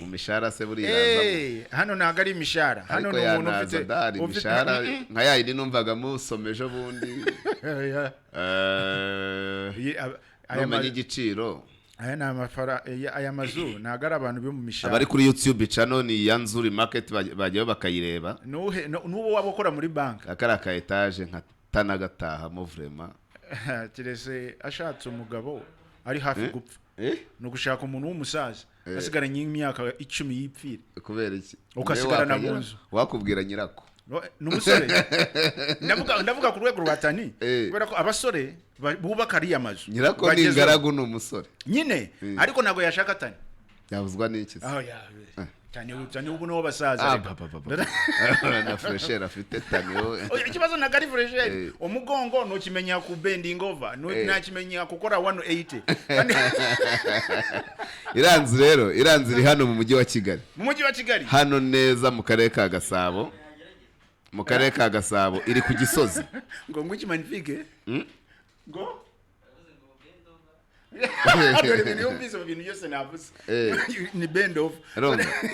mu mishara se buriya hano ntago ari imishara hano ni umuntu ufite imishara nka yayindi numvaga musomeje bundi amenye igiciro aya ni aya mazu ntago ari abantu bo mu mishara abari kuri YouTube channel ni Yanzuri Market bagiye bakayireba n'uwo waba ukora muri bank akara ka etage nka tanagataha mu vraiment kirese ashatse umugabo ari hafi gupfa no gushaka umuntu w'umusaza asigaranye imyaka 10 yipfira kubera iki ukasigarana mu nzu wakubwira nyirako n'umusore ndavuga ku rwego rwatani kubera ko abasore bubaka ari amazu nyirako ni ingaragu n'umusore nyine ariko nago yashaka tani yavuzwa n'iki tani ubu no basaza na fresher afite tani ikibazo na gari fresher umugongo no kimenya ku bending over no nakimenya gukora 180 iranzi iri hano mu mujyi wa Kigali hano neza mu karere ka Gasabo iri ku Gisozi ngo ngwiki magnifique ngo ni bend of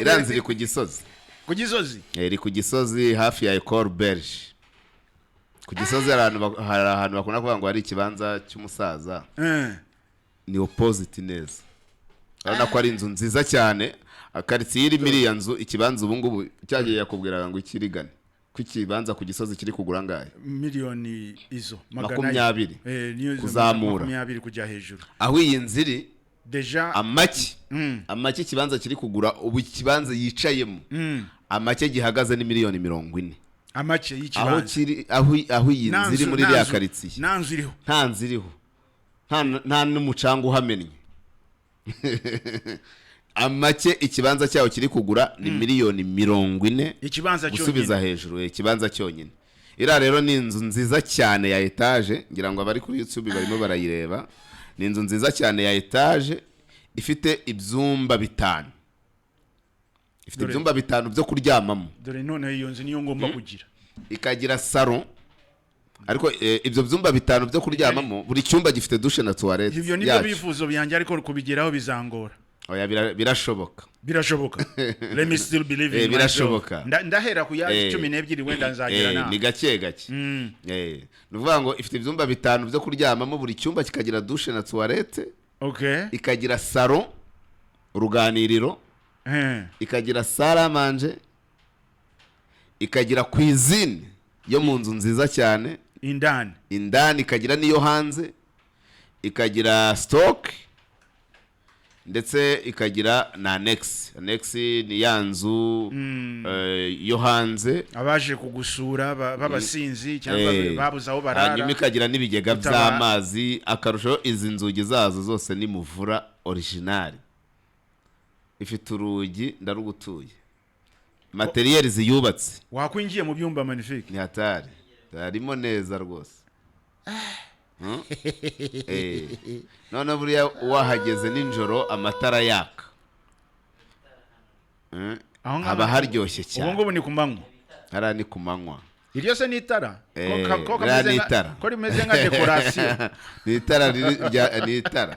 iranzi iri ku Gisozi iri ku Gisozi hafi ya Ecole Belge ku Gisozi hari ahantu bakunda kuvuga ngo hari ikibanza cy'umusaza ni opposite neza urabona ko ari inzu nziza cyane akaritsiye iri miriya nzu ikibanza ubu ngubu cyagiye yakubwiraga ngo ikirigane ku kibanza ku Gisozi kiri kugura ngahe miliyoni izo 20 kuzamura 20 kujya hejuru aho iyi nziri deja amaki kibanza kiri kugura ubu kibanza yicayemo amaki gihagaze ni miliyoni 40 amaki y'ikibanza aho iyi nziri muri ya karitsiye nta nziriho nta n'umucanga uhamennye amake ikibanza cyaho kiri kugura ni miliyoni 40 ikibanza cyonyine gusubiza hejuru ikibanza cyonyine ira rero ni inzu nziza cyane ya etage ngira ngo abari kuri YouTube barimo barayireba ni inzu nziza cyane ya etage ifite ibyumba bitanu byo kuryamamo dore none iyo nzu niyo ngomba kugira ikagira salon ariko ibyo byumba bitanu byo kuryamamo buri cyumba gifite douche na toilette ibyo nibyo bifuzo byanjye ariko kubigeraho bizangora oya birashoboka let me still believe in birashoboka ndahera ku ya 12 wenda nzagira na ni gake nuvuga ngo ifite ibyumba bitanu byo kuryamamo buri cyumba kikagira douche na toilette ikagira salon uruganiriro ikagira salle à manger ikagira cuisine yo mu nzu nziza cyane indani ikagira niyo hanze ikagira stock ndetse ikagira na annex ni yanzu yo hanze abaje kugusura babasinzi cyangwa babuza aho barara hanyuma ikagira n'ibigega by'amazi akarusho izi nzugi zazo zose ni muvura original ifite urugi ndarugutuye materiel ziyubatse wakwinjiye mu byumba magnifique ni hatari harimo neza rwose none buriya wahageze ninjoro amatara yaka haba haryoshye cyane ubu ngubu ni kumanywa ni kumanywa iryo se ni itara ko rimeze nka decoration ni itara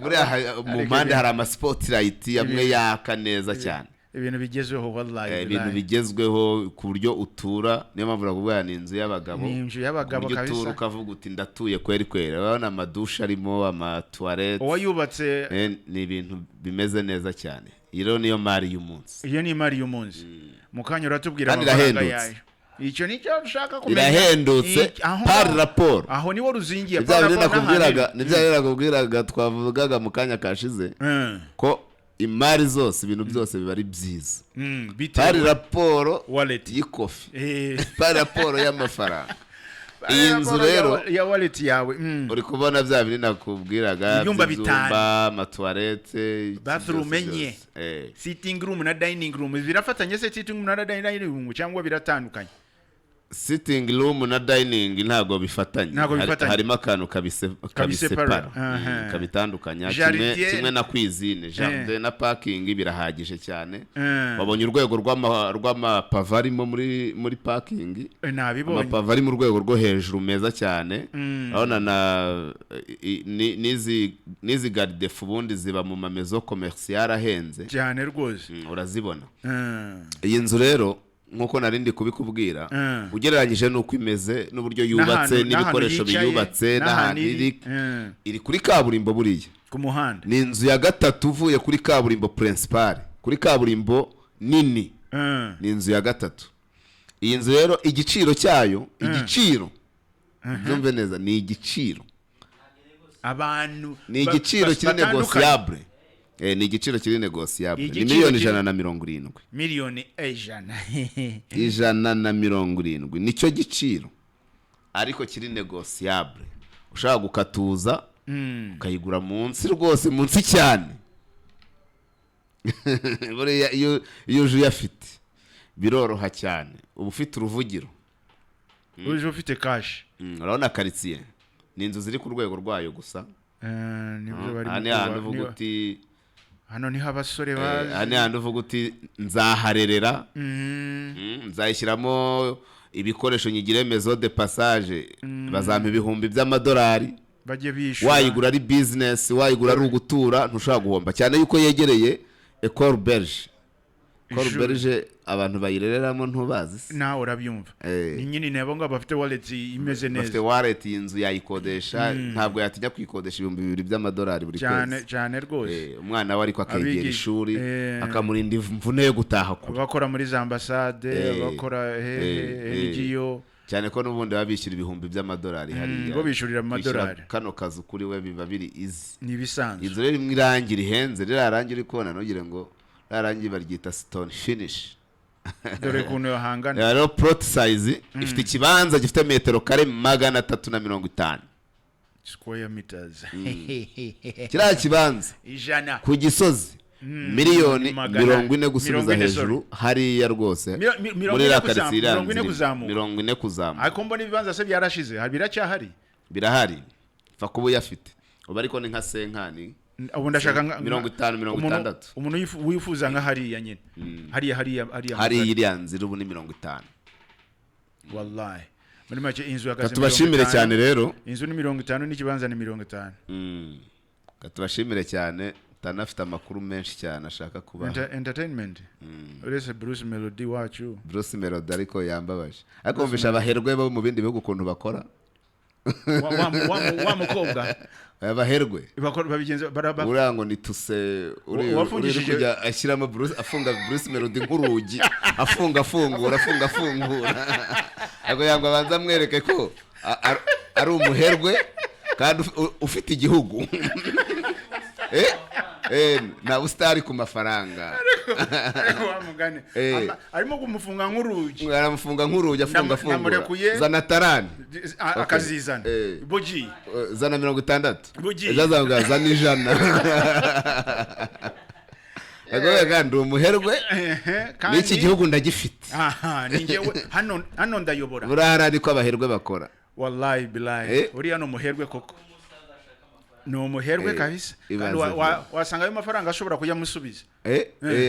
buriya mu mpande hari ama spotlight yamwe yaka neza cyane ibintu bigezweho wallahi ibintu bigezweho ku buryo utura niyo mpamvu nakubwira ni inzu y'abagabo kabisa utura ukavuga uti ndatuye kweri urabona amadusha arimo ama toilette wayubatse ni ibintu bimeze neza cyane iyo niyo mari y'umunsi iyo ni mari y'umunsi mukanya uratubwira amafaranga yayo icyo nicyo ushaka kumenya irahendutse par rapport aho niwo ruzingiye par rapport nakubwiraga twavugaga mukanya kashize ko imari zose ibintu byose biba ari byiza par rapport y'ikofi par rapport y'amafaranga iyi nzu rero ya wallet yawe uri kubona bya biri nakubwiraga byumba amatoilette bathroom enye sitting room na dining room birafatanye se sitting room na dining room cyangwa biratandukanye sitting room na dining ntago bifatanye harimo akantu kabisepara kabitandukanya kimwe na cuisine jardin na parking birahagije cyane babonye urwego rw'amapava arimo muri parking amapava ari mu rwego rwo hejuru meza cyane urabona na nizi garde fubundi ziba mu mamezo commercial ahenze cyane rwose urazibona iyi nzu rero nkuko narindi kubikubwira ugereranyije nuko imeze n'uburyo yubatse n'ibikoresho biyubatse n'ahantu iri kuri kaburimbo buriya ku muhanda ni inzu ya gatatu uvuye kuri kaburimbo principal kuri kaburimbo nini ni inzu ya gatatu iyi nzu rero igiciro cyayo byumve neza ni igiciro abantu ni igiciro kiri negociable ni igiciro kiri negociable ni miliyoni 170 miliyoni 170 nicyo giciro ariko kiri negociable ushaka gukatuza ukayigura munsi rwose munsi cyane buriya iyo uje uyafite biroroha cyane uba ufite uruvugiro uje ufite cash urabona quartier ni inzu ziri ku rwego rwayo gusa nibyo bari hano uvuga uti hano niho abasore bazi hano uvuga uti nzaharerera nzayishyiramo ibikoresho nyigire maison de passage bazampa ibihumbi by'amadolari bajye bishura wayigura ari business wayigura ari ugutura ntushaka guhomba cyane yuko yegereye Ecole Belge abantu bayirereramo ntubazi nawe urabyumva ni nyine nabo ngo bafite wallet imeze neza bafite wallet inzu yayikodesha ntabwo yatinya kwikodesha $2,000 by'amadolari buri kwezi cyane rwose umwana we ariko akegera ishuri akamurinda imvune yo gutaha kure bakora muri za ambassade bakora NGO cyane ko n'ubundi babishyura $2,000 by'amadolari hariya ngo bishurira amadolari kano kazu kuri we biba biri easy ni bisanzwe inzu rero imwe irangira ihenze rirarangira ikona nogire ngo rarangi baryita stone finish dore kuntu yohangana rero plot size ifite ikibanza gifite metero kare 350 square meters kira kibanza ijana ku Gisozi miliyoni 40 gusubiza hejuru hariya rwose muri la quartier 40 kuzamuka ariko mbona ibibanza se byarashize biracyahari birahari fa kubo yafite ubu ariko ni nka senkani ubu ndashaka 50 umuntu wifuza nka hariya nyine hariya iriya nzira ubu ni 50 wallahi muri make inzu yakaze tubashimire cyane rero inzu ni 50 n'ikibanza ni 50 tubashimire cyane tanafite amakuru menshi cyane ashaka kuba entertainment uretse Bruce Melody wacu Bruce Melody ariko yambabaje ariko mvisha abaherwe bo mu bindi bihugu kuntu bakora wa mukobwa abaherwe bakora babigenza urango nituse uri kujya ashyiramo Bruce afunga Bruce Melody nk'urugi afungura ako yango abanza mwereke ko ari umuherwe kandi ufite igihugu na ustari ku mafaranga wamugane arimo kumufunga nk'urugi aramufunga nk'urugi afungura zana tarani akazizana bogi zana 60 bogi zazanga zana 100 Agoye kandi umuherwe n'iki gihugu ndagifite ningewe hano ndayobora burara ariko abaherwe bakora wallahi billahi uri hano umuherwe koko no umuherwe kabisa kandi wasanga ayo mafaranga ashobora kuyamusubiza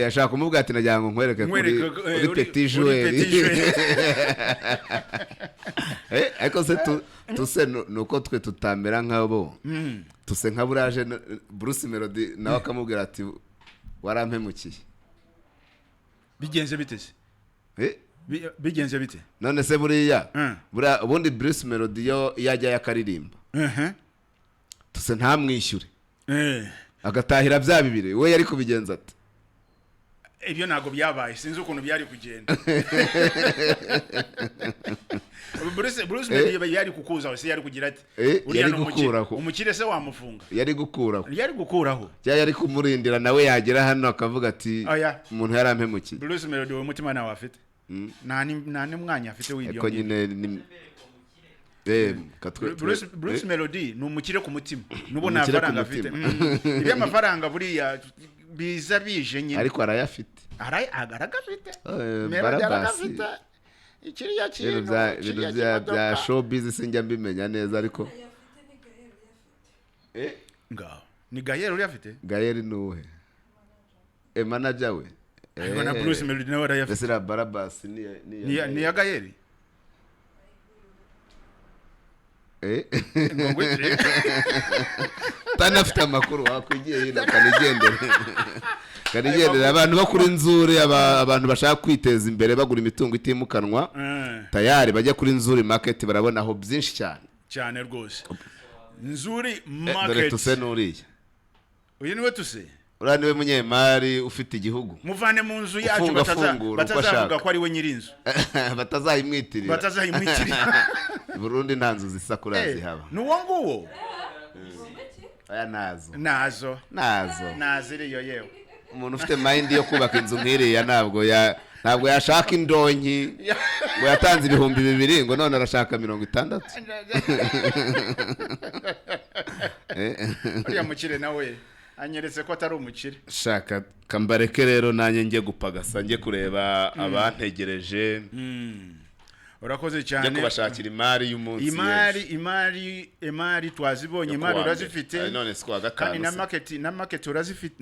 ashaka kumubwira ati najya ngo nkwereke kuri petit joueur ariko se tuse nuko twe tutamera nkabo tuse nka buraje Bruce Melody nawe akamubwira ati warampemukiye bigenze bite se bigenze bite none se buriya ubundi Bruce Melody yo yajya yakaririmba tuse ntamwishyure agatahira bya bibiri we yari kubigenza ati ibyo nago byabaye sinzi ukuntu byari kugenda Bruce Melody yari kukuza se yari kugira ati yari gukuraho umukire se wamufunga yari gukuraho yari kumurindira nawe yagera hano akavuga ati umuntu yarampemukiye Bruce Melody we mutima nawe afite nani mwanya afite w'ibyo nyine Bruce Melody ni umukire ku mutima nubona amafaranga afite ibyo amafaranga buriya biza bije nyine ariko arayafite aragafite Melody aragafite ikiriya ibintu bya showbiz sinjya mbimenya neza ariko ngaho ni Gael uri afite Gael nuhe manager we ariko na Bruce Melody nawe arayafite Sira Barabas ni ya Gael ngo ngwite tanafite amakuru wakwigiye hino kanigendera abantu bakuri nzuri abantu bashaka kwiteza imbere bagura imitungo itimukanwa tayari bajya kuri nzuri market barabona aho byinshi cyane rwose nzuri market dore tuse nuriye uyu niwe tuse uriya niwe munyemari ufite igihugu muvane mu nzu yacu batazavuga ko ari we nyirinzu batazayimwitirira Burundi nta nzu zisa kurazi haba nuwo nguwo aya nazo iriyo yewe umuntu ufite mind yo kubaka inzu nk'iriya ntabwo yashaka indonki ngo yatanze 2,000 ngo none arashaka 60 uriya mukire nawe anyeretse ko atari umukire shaka kambareke rero nanjye ngiye gupagasa ngiye kureba abantegereje urakoze cyane ngiye kubashakira imari y'umunsi imari twazibonye imari urazifite none sikwa gatanu kandi na market urazifite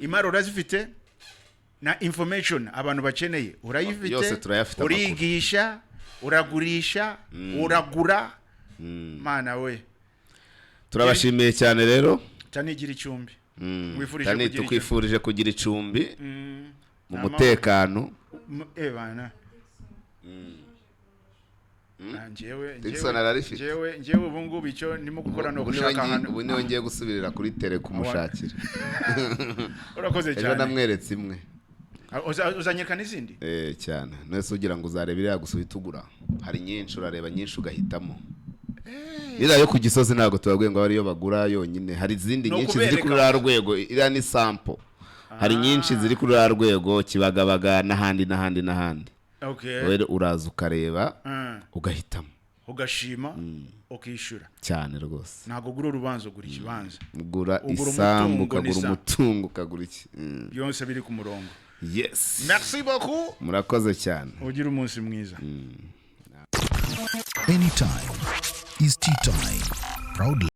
imari urazifite na information abantu bakeneye urayifite urigisha uragurisha uragura mana we turabashimiye cyane rero tanigira icumbi tukwifurije kugira icumbi mu mutekano bana njyewe ubu ngubu icyo ndimo gukora no gushaka hano ubu niwe ngiye gusubirira kuri tele kumushakira urakoze cyane ejo namweretse imwe uzanyeka n'izindi cyane nese ugira ngo uzarebera gusubita ugura hari nyinshi urareba nyinshi ugahitamo iriya yo ku Gisozi ntabwo tubabwiye ngo ariyo bagura yonyine hari izindi nyinshi ziri kuri rwa rwego iriya ni sample hari nyinshi ziri kuri rwa rwego Kibagabaga n'ahandi rero uraza ukareba ugahitamo ugashima ukishyura cyane rwose ntabwo ugura urubanza ugura ikibanza ugura isambu ukagura umutungo ukagura iki byose biri ku murongo yes merci beaucoup murakoze cyane ugira umunsi mwiza Anytime is tea time. Proudly